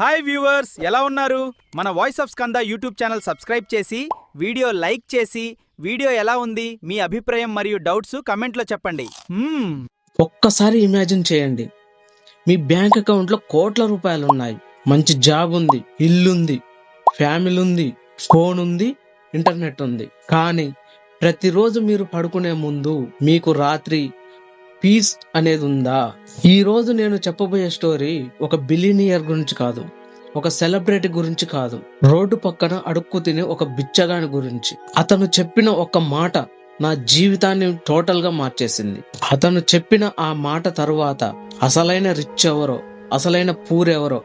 Hi viewers, ఎలా ఉన్నారు? మన voice of Skanda YouTube channel subscribe చేసి వీడియో లైక్ చేసి వీడియో ఎలా ఉంది మీ అభిప్రాయం మరియు డౌట్స్ కమెంట్లో చెప్పండి. ఒక్కసారి ఇమాజిన్ చేయండి, మీ బ్యాంక్ అకౌంట్లో కోట్ల రూపాయలు ఉన్నాయి, మంచి జాబ్ ఉంది, ఇల్లుంది, ఫ్యామిలీ ఉంది, ఫోన్ ఉంది, ఇంటర్నెట్ ఉంది. కానీ ప్రతిరోజు మీరు పడుకునే ముందు మీకు రాత్రి పీస్ అనేది ఉందా? ఈ రోజు నేను చెప్పబోయే స్టోరీ ఒక బిలియనియర్ గురించి కాదు, ఒక సెలబ్రిటీ గురించి కాదు, రోడ్డు పక్కన అడుక్కు తినే ఒక బిచ్చగాని గురించి. అతను చెప్పిన ఒక మాట నా జీవితాన్ని టోటల్ గా మార్చేసింది. అతను చెప్పిన ఆ మాట తరువాత అసలైన రిచ్ ఎవరో, అసలైన పూర్ ఎవరో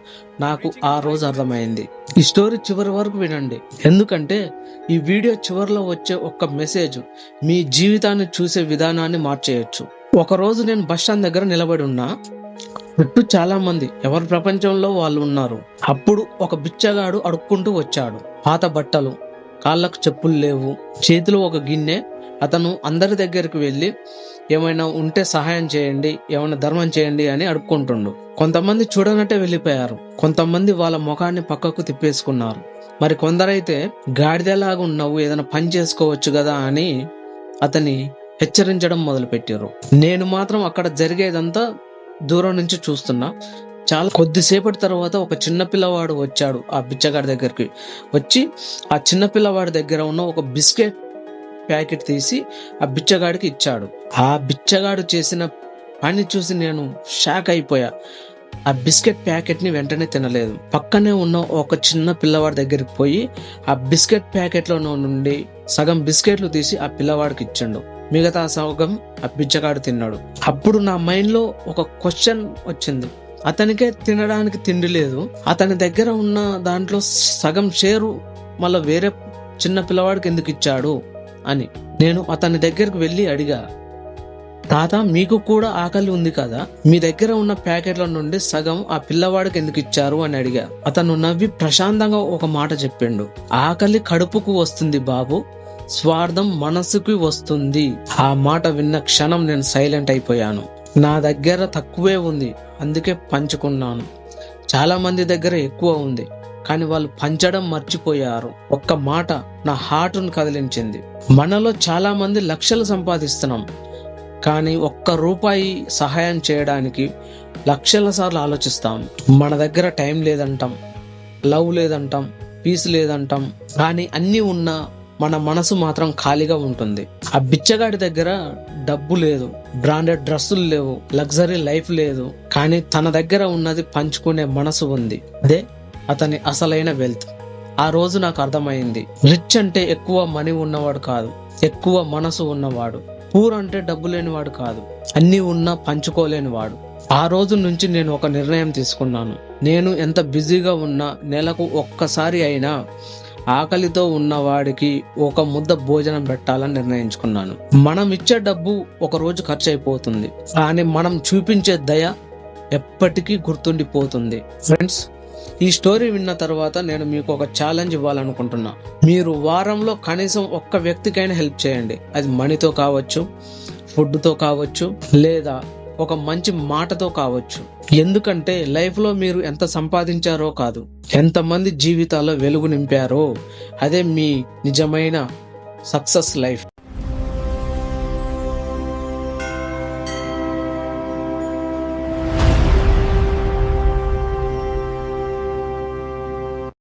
నాకు ఆ రోజు అర్థమైంది. ఈ స్టోరీ చివరి వరకు వినండి, ఎందుకంటే ఈ వీడియో చివరిలో వచ్చే ఒక్క మెసేజ్ మీ జీవితాన్ని చూసే విధానాన్ని మార్చేయచ్చు. ఒక రోజు నేను బస్ స్టాండ్ దగ్గర నిలబడి ఉన్నా, చుట్టూ చాలా మంది ఎవరి ప్రపంచంలో వాళ్ళు ఉన్నారు. అప్పుడు ఒక బిచ్చగాడు అడుక్కుంటూ వచ్చాడు. పాత బట్టలు, కాళ్ళకు చెప్పులు లేవు, చేతిలో ఒక గిన్నె. అతను అందరి దగ్గరికి వెళ్ళి ఏమైనా ఉంటే సహాయం చేయండి, ఏమైనా ధర్మం చేయండి అని అడుక్కుంటుండు. కొంతమంది చూడనట్టే వెళ్ళిపోయారు, కొంతమంది వాళ్ళ ముఖాన్ని పక్కకు తిప్పేసుకున్నారు. మరి కొందరైతే గాడిదలాగా ఉన్నావు, ఏదైనా పని చేసుకోవచ్చు కదా అని అతని హెచ్చరించడం మొదలుపెట్టారు. నేను మాత్రం అక్కడ జరిగేదంతా దూరం నుంచి చూస్తున్నా. చాలా కొద్దిసేపటి తర్వాత ఒక చిన్న పిల్లవాడు వచ్చాడు ఆ బిచ్చగాడి దగ్గరికి. వచ్చి ఆ చిన్న పిల్లవాడి దగ్గర ఉన్న ఒక బిస్కెట్ ప్యాకెట్ తీసి ఆ బిచ్చగాడికి ఇచ్చాడు. ఆ బిచ్చగాడు చేసిన పని చూసి నేను షాక్ అయిపోయా. ఆ బిస్కెట్ ప్యాకెట్ ని వెంటనే తినలేదు. పక్కనే ఉన్న ఒక చిన్న పిల్లవాడి దగ్గరికి పోయి ఆ బిస్కెట్ ప్యాకెట్ లో నుండి సగం బిస్కెట్లు తీసి ఆ పిల్లవాడికి ఇచ్చాడు. మిగతా సగం ఆ బిచ్చగాడు తిన్నాడు. అప్పుడు నా మైండ్ లో ఒక క్వశ్చన్ వచ్చింది, అతనికే తినడానికి తిండి లేదు, అతని దగ్గర ఉన్న దాంట్లో సగం షేరు మళ్ళీ వేరే చిన్న పిల్లవాడికి ఎందుకు ఇచ్చాడు అని. నేను అతని దగ్గరికి వెళ్ళి అడిగా, తాత మీకు కూడా ఆకలి ఉంది కదా, మీ దగ్గర ఉన్న ప్యాకెట్ల నుండి సగం ఆ పిల్లవాడికి ఎందుకు ఇచ్చారు అని అడిగా. అతను నవ్వి ప్రశాంతంగా ఒక మాట చెప్పిండు, ఆకలి కడుపుకు వస్తుంది బాబు, స్వార్థం మనసుకి వస్తుంది. ఆ మాట విన్న క్షణం నేను సైలెంట్ అయిపోయాను. నా దగ్గర తక్కువే ఉంది, అందుకే పంచుకున్నాను. చాలా మంది దగ్గర ఎక్కువ ఉంది, కానీ వాళ్ళు పంచడం మర్చిపోయారు. ఒక్క మాట నా హార్ట్ను కదిలించింది. మనలో చాలా మంది లక్షలు సంపాదిస్తున్నాం, కానీ ఒక్క రూపాయి సహాయం చేయడానికి లక్షల సార్లు ఆలోచిస్తాం. మన దగ్గర టైం లేదంటాం, లవ్ లేదంటాం, పీస్ లేదంటాం, కానీ అన్నీ ఉన్నా మన మనసు మాత్రం ఖాళీగా ఉంటుంది. ఆ బిచ్చగాడి దగ్గర డబ్బు లేదు, బ్రాండెడ్ డ్రెస్సులు లేవు, లగ్జరీ లైఫ్ లేదు, కానీ తన దగ్గర ఉన్నది పంచుకునే మనసు ఉంది. అదే అతని అసలైన వెల్త్. ఆ రోజు నాకు అర్థమైంది, రిచ్ అంటే ఎక్కువ మనీ ఉన్నవాడు కాదు, ఎక్కువ మనసు ఉన్నవాడు. పూర్ అంటే డబ్బు లేనివాడు కాదు, అన్నీ ఉన్నా పంచుకోలేనివాడు. ఆ రోజు నుంచి నేను ఒక నిర్ణయం తీసుకున్నాను. నేను ఎంత బిజీగా ఉన్నా నెలకు ఒక్కసారి అయినా ఆకలితో ఉన్నవాడికి ఒక ముద్ద భోజనం పెట్టాలని నిర్ణయించుకున్నాను. మనం ఇచ్చే డబ్బు ఒక రోజు ఖర్చు అయిపోతుంది, కానీ మనం చూపించే దయ ఎప్పటికీ గుర్తుండిపోతుంది. ఫ్రెండ్స్, ఈ స్టోరీ విన్న తర్వాత నేను మీకు ఒక ఛాలెంజ్ ఇవ్వాలనుకుంటున్నా. మీరు వారంలో కనీసం ఒక్క వ్యక్తికైనా హెల్ప్ చేయండి. అది మనీతో కావచ్చు, ఫుడ్తో కావచ్చు, లేదా ఒక మంచి మాటతో కావచ్చు. ఎందుకంటే లైఫ్లో మీరు ఎంత సంపాదించారో కాదు, ఎంతమంది జీవితాల్లో వెలుగు నింపారో అదే మీ నిజమైన సక్సెస్ లైఫ్.